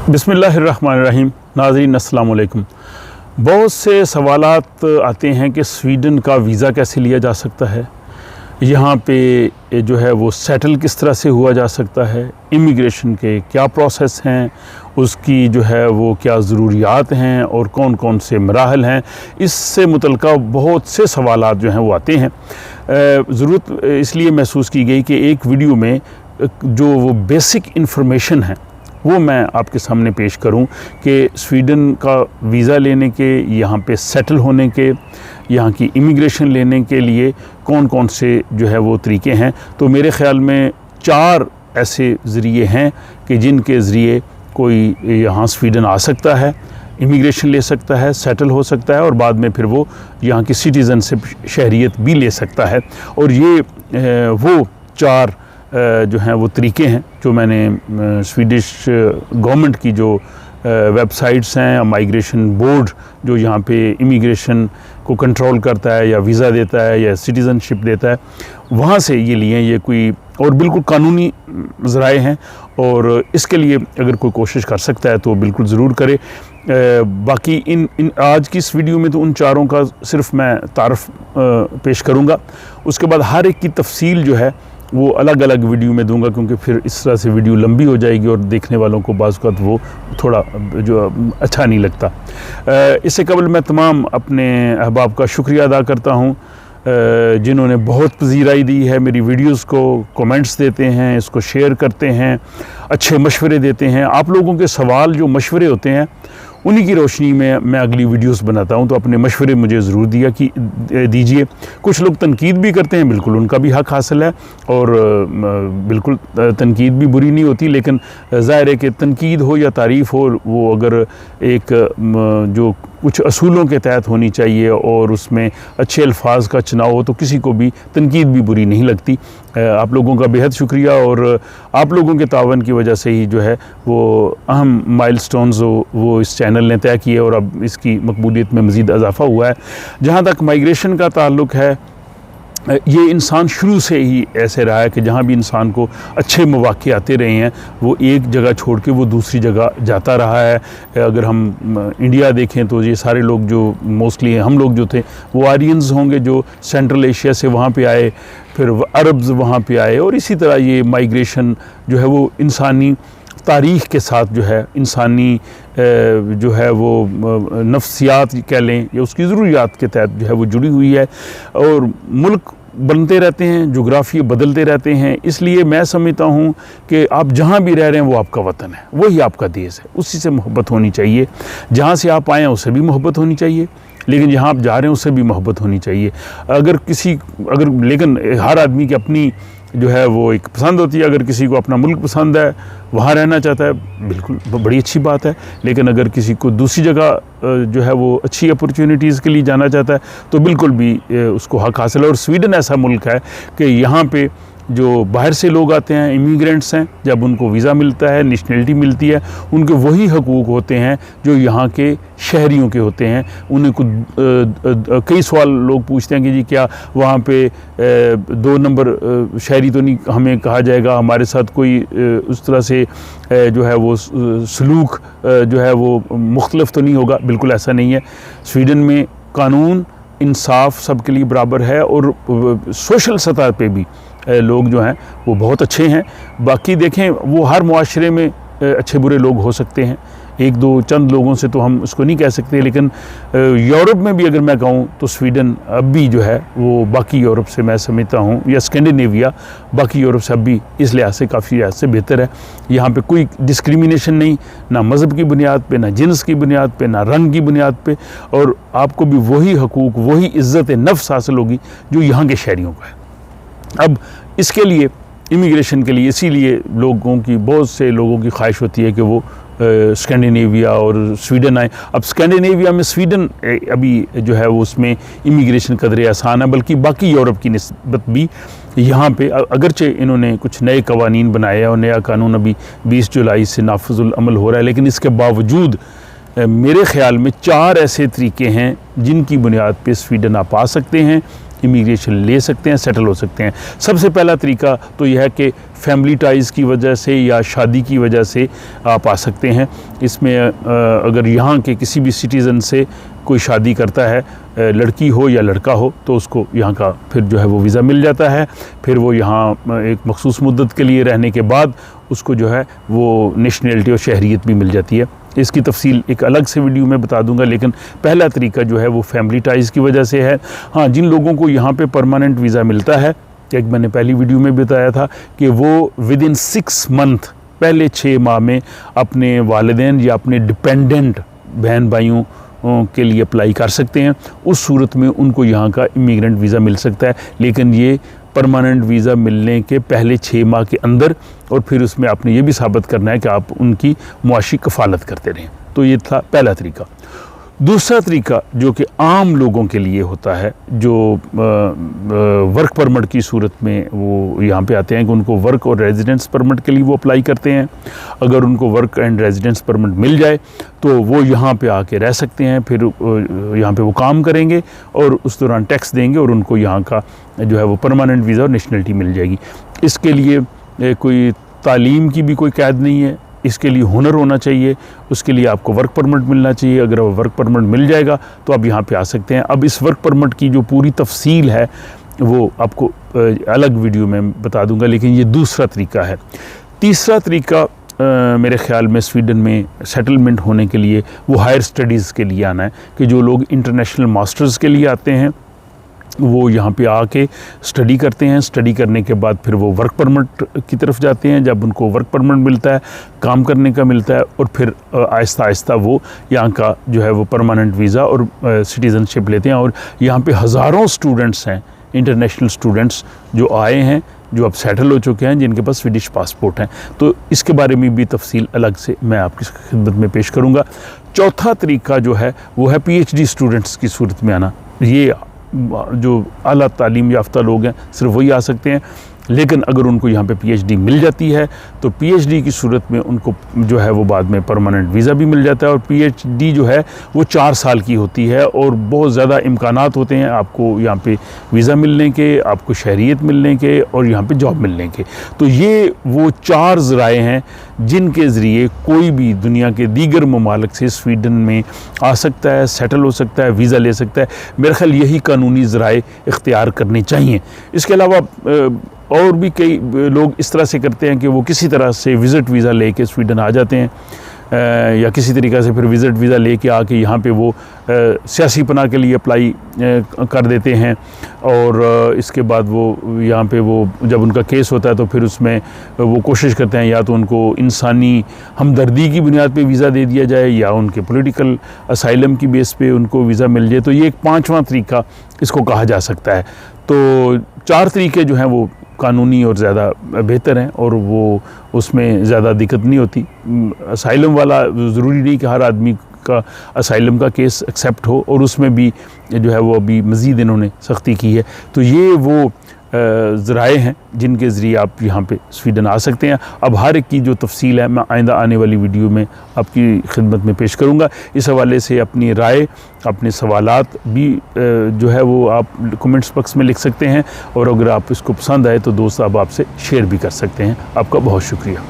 बिस्मिल्लाहिर्रहमानिर्रहीम। नाज़रीन अस्सलाम वालेकुम। बहुत से सवालात आते हैं कि स्वीडन का वीज़ा कैसे लिया जा सकता है, यहाँ पे जो है वो सेटल किस तरह से हुआ जा सकता है, इमिग्रेशन के क्या प्रोसेस हैं, उसकी जो है वो क्या ज़रूरियात हैं और कौन कौन से मराहल हैं, इससे मुतल्लिक़ बहुत से सवालात जो हैं वो आते हैं। ज़रूरत इसलिए महसूस की गई कि एक वीडियो में जो वो बेसिक इन्फॉर्मेशन है वो मैं आपके सामने पेश करूं कि स्वीडन का वीज़ा लेने के, यहाँ पे सेटल होने के, यहाँ की इमिग्रेशन लेने के लिए कौन कौन से जो है वो तरीके हैं। तो मेरे ख़्याल में 4 ऐसे ज़रिए हैं कि जिनके ज़रिए कोई यहाँ स्वीडन आ सकता है, इमिग्रेशन ले सकता है, सेटल हो सकता है और बाद में फिर वो यहाँ की सिटीज़नशिप शहरियत भी ले सकता है। और ये वो 4 जो हैं वो तरीके हैं जो मैंने स्वीडिश गवर्नमेंट की जो वेबसाइट्स हैं, माइग्रेशन बोर्ड जो यहाँ पे इमिग्रेशन को कंट्रोल करता है या वीज़ा देता है या सिटीज़नशिप देता है, वहाँ से ये लिए। ये कोई और बिल्कुल कानूनी ज़राए हैं और इसके लिए अगर कोई कोशिश कर सकता है तो बिल्कुल ज़रूर करे। बाकी इन आज की इस वीडियो में तो उन 4 का सिर्फ मैं तारफ़ पेश करूँगा। उसके बाद हर एक की तफसील जो है वो अलग अलग वीडियो में दूंगा, क्योंकि फिर इस तरह से वीडियो लंबी हो जाएगी और देखने वालों को बाज़ वक़्त वो थोड़ा जो अच्छा नहीं लगता। इससे कबल मैं तमाम अपने अहबाब का शुक्रिया अदा करता हूँ जिन्होंने बहुत पज़ीराई दी है मेरी वीडियोस को, कमेंट्स देते हैं, इसको शेयर करते हैं, अच्छे मशवरे देते हैं। आप लोगों के सवाल जो मशवरे होते हैं उन्हीं की रोशनी में मैं अगली वीडियोस बनाता हूं, तो अपने मशवरे मुझे ज़रूर दीजिए। कुछ लोग तनकीद भी करते हैं, बिल्कुल उनका भी हक़ हासिल है और बिल्कुल तनकीद भी बुरी नहीं होती, लेकिन ज़ाहिर है कि तनकीद हो या तारीफ़ हो, वो अगर एक जो कुछ असूलों के तहत होनी चाहिए और उसमें अच्छे अल्फाज का चुनाव हो तो किसी को भी तनकीद भी बुरी नहीं लगती। आप लोगों का बेहद शुक्रिया और आप लोगों के तावन की वजह से ही जो है वो अहम माइलस्टोन्स वो इस चैनल ने तय किए और अब इसकी मकबूलियत में मज़ीद इजाफ़ा हुआ है। जहाँ तक माइग्रेशन का ताल्लुक़ है, ये इंसान शुरू से ही ऐसे रहा है कि जहाँ भी इंसान को अच्छे मौक़े आते रहे हैं वो एक जगह छोड़ के वो दूसरी जगह जाता रहा है। अगर हम इंडिया देखें तो ये सारे लोग जो मोस्टली हम लोग जो थे वो आर्यंस होंगे जो सेंट्रल एशिया से वहाँ पे आए, फिर अरब्स वहाँ पे आए और इसी तरह ये माइग्रेशन जो है वो इंसानी तारीख़ के साथ जो है इंसानी जो है वो नफ्सियात कह लें या उसकी ज़रूरियात के तहत जो है वो जुड़ी हुई है। और मुल्क बनते रहते हैं, जोग्राफी बदलते रहते हैं, इसलिए मैं समझता हूँ कि आप जहाँ भी रह रहे हैं वो आपका वतन है, वही आपका देश है, उसी से मोहब्बत होनी चाहिए। जहाँ से आप आए हैं उससे भी मोहब्बत होनी चाहिए, लेकिन जहाँ आप जा रहे हैं उससे भी मोहब्बत होनी चाहिए। लेकिन हर आदमी की अपनी जो है वो एक पसंद होती है। अगर किसी को अपना मुल्क पसंद है, वहाँ रहना चाहता है, बिल्कुल बड़ी अच्छी बात है। लेकिन अगर किसी को दूसरी जगह जो है वो अच्छी अपॉर्चुनिटीज़ के लिए जाना चाहता है तो बिल्कुल भी उसको हक़ हासिल है। और स्वीडन ऐसा मुल्क है कि यहाँ पे जो बाहर से लोग आते हैं, इमिग्रेंट्स हैं, जब उनको वीज़ा मिलता है, नेशनलिटी मिलती है, उनके वही हकूक़ होते हैं जो यहाँ के शहरियों के होते हैं। उन्हें कई सवाल लोग पूछते हैं कि जी क्या वहाँ पे 2 नंबर शहरी तो नहीं हमें कहा जाएगा, हमारे साथ कोई उस तरह से जो है वो सलूक जो है वो मुख्तलिफ तो नहीं होगा। बिल्कुल ऐसा नहीं है। स्वीडन में कानून इंसाफ सबके लिए बराबर है और सोशल सतह पे भी लोग जो हैं वो बहुत अच्छे हैं। बाकी देखें वो हर मुआशरे में अच्छे बुरे लोग हो सकते हैं, एक दो चंद लोगों से तो हम उसको नहीं कह सकते, लेकिन यूरोप में भी अगर मैं कहूँ तो स्वीडन अब भी जो है वो बाकी यूरोप से मैं समझता हूँ, या स्कैंडिनेविया बाकी यूरोप से अब भी इस लिहाज से काफ़ी लिहाज से बेहतर है। यहाँ पे कोई डिस्क्रिमिनेशन नहीं, ना मज़हब की बुनियाद पे, ना जिन्स की बुनियाद पे, ना रंग की बुनियाद पे, और आपको भी वही हकूक़, वही इज़्ज़त नफ्स हासिल होगी जो यहाँ के शहरियों का है। अब इसके लिए इमिग्रेशन के लिए इसीलिए बहुत से लोगों की ख्वाहिश होती है कि वो स्कैंडिनेविया और स्वीडन आए। अब स्कैंडिनेविया में स्वीडन अभी जो है वो उसमें इमिग्रेशन कदरे आसान है, बल्कि बाकी यूरोप की निस्बत भी यहाँ पे अगरचे इन्होंने कुछ नए कवानीन बनाए हैं और नया कानून अभी 20 जुलाई से नाफिजुल अमल हो रहा है, लेकिन इसके बावजूद मेरे ख़्याल में 4 ऐसे तरीके हैं जिनकी बुनियाद पे स्वीडन आप आ सकते हैं, इमिग्रेशन ले सकते हैं, सेटल हो सकते हैं। सबसे पहला तरीका तो यह है कि फैमिली टाइज़ की वजह से या शादी की वजह से आप आ सकते हैं। इसमें अगर यहाँ के किसी भी सिटीज़न से कोई शादी करता है, लड़की हो या लड़का हो, तो उसको यहाँ का फिर जो है वो वीज़ा मिल जाता है। फिर वो यहाँ एक मखसूस मुद्दत के लिए रहने के बाद उसको जो है वो नेशनलिटी और शहरियत भी मिल जाती है। इसकी तफसील एक अलग से वीडियो में बता दूंगा, लेकिन पहला तरीका जो है वो फैमिली टाइज़ की वजह से है। हाँ, जिन लोगों को यहाँ पे परमानेंट वीज़ा मिलता है, एक मैंने पहली वीडियो में बताया था कि वो विद इन 6 मंथ, पहले 6 माह में अपने वालिदैन या अपने डिपेंडेंट बहन भाइयों के लिए अप्लाई कर सकते हैं। उस सूरत में उनको यहाँ का इमिग्रेंट वीज़ा मिल सकता है, लेकिन ये परमानेंट वीज़ा मिलने के पहले 6 माह के अंदर, और फिर उसमें आपने ये भी साबित करना है कि आप उनकी मुआशी कफ़ालत करते रहें। तो ये था पहला तरीका। दूसरा तरीका जो कि आम लोगों के लिए होता है, जो वर्क परमिट की सूरत में वो यहाँ पे आते हैं, कि उनको वर्क और रेजिडेंस परमिट के लिए वो अप्लाई करते हैं। अगर उनको वर्क एंड रेजिडेंस परमिट मिल जाए तो वो यहाँ पे आके रह सकते हैं, फिर यहाँ पे वो काम करेंगे और उस दौरान टैक्स देंगे और उनको यहाँ का जो है वो परमानेंट वीज़ा और नेशनलिटी मिल जाएगी। इसके लिए कोई तालीम की भी कोई कैद नहीं है, इसके लिए हुनर होना चाहिए, उसके लिए आपको वर्क परमिट मिलना चाहिए। अगर वो वर्क परमिट मिल जाएगा तो आप यहाँ पे आ सकते हैं। अब इस वर्क परमिट की जो पूरी तफसील है वो आपको अलग वीडियो में बता दूंगा, लेकिन ये दूसरा तरीका है। तीसरा तरीका मेरे ख़्याल में स्वीडन में सेटलमेंट होने के लिए वो हायर स्टडीज़ के लिए आना है, कि जो लोग इंटरनेशनल मास्टर्स के लिए आते हैं वो यहाँ पे आके स्टडी करते हैं। स्टडी करने के बाद फिर वो वर्क परमिट की तरफ जाते हैं। जब उनको वर्क परमिट मिलता है, काम करने का मिलता है, और फिर आहिस्ता आहिस्ता वो यहाँ का जो है वो परमानेंट वीज़ा और सिटीज़नशिप लेते हैं। और यहाँ पे हज़ारों स्टूडेंट्स हैं, इंटरनेशनल स्टूडेंट्स जो आए हैं, जो अब सेटल हो चुके हैं, जिनके पास स्वीडिश पासपोर्ट हैं। तो इसके बारे में भी तफसील अलग से मैं आपकी खिदमत में पेश करूँगा। चौथा तरीका जो है वो है PhD स्टूडेंट्स की सूरत में आना। ये जो आला तालीम याफ्ता लोग हैं सिर्फ वही आ सकते हैं, लेकिन अगर उनको यहाँ पे PhD मिल जाती है तो PhD की सूरत में उनको जो है वो बाद में परमानेंट वीज़ा भी मिल जाता है। और PhD जो है वो 4 साल की होती है और बहुत ज़्यादा इम्कानात होते हैं आपको यहाँ पे वीज़ा मिलने के, आपको शहरियत मिलने के और यहाँ पे जॉब मिलने के। तो ये वो 4 ज़राए हैं जिनके ज़रिए कोई भी दुनिया के दीगर ममालिक से स्वीडन में आ सकता है, सेटल हो सकता है, वीज़ा ले सकता है। मेरे ख़्याल यही कानूनी ज़राए इख्तियार करने चाहिए। इसके अलावा और भी कई लोग इस तरह से करते हैं कि वो किसी तरह से विज़िट वीज़ा लेके स्वीडन आ जाते हैं, या किसी तरीक़े से फिर विज़िट वीज़ा लेके आके यहाँ पे वो सियासी पनाह के लिए अप्लाई कर देते हैं। और इसके बाद वो यहाँ पे वो जब उनका केस होता है तो फिर उसमें वो कोशिश करते हैं या तो उनको इंसानी हमदर्दी की बुनियाद पे वीज़ा दे दिया जाए या उनके पॉलिटिकल असाइलम की बेस पे उनको वीज़ा मिल जाए। तो ये एक 5वां तरीका इसको कहा जा सकता है। तो 4 तरीके जो हैं वो कानूनी और ज़्यादा बेहतर हैं और वो उसमें ज़्यादा दिक्कत नहीं होती। असाइलम वाला ज़रूरी नहीं कि हर आदमी का असाइलम का केस एक्सेप्ट हो, और उसमें भी जो है वो अभी मज़ीद इन्होंने सख्ती की है। तो ये वो ज़राए हैं जिनके ज़रिए आप यहाँ पे स्वीडन आ सकते हैं। अब हर एक की जो तफसील है मैं आइंदा आने वाली वीडियो में आपकी खिदमत में पेश करूँगा। इस हवाले से अपनी राय, अपने सवालात भी जो है वो आप कमेंट्स बॉक्स में लिख सकते हैं, और अगर आप इसको पसंद आए तो दोस्त आप आपसे शेयर भी कर सकते हैं। आपका बहुत शुक्रिया।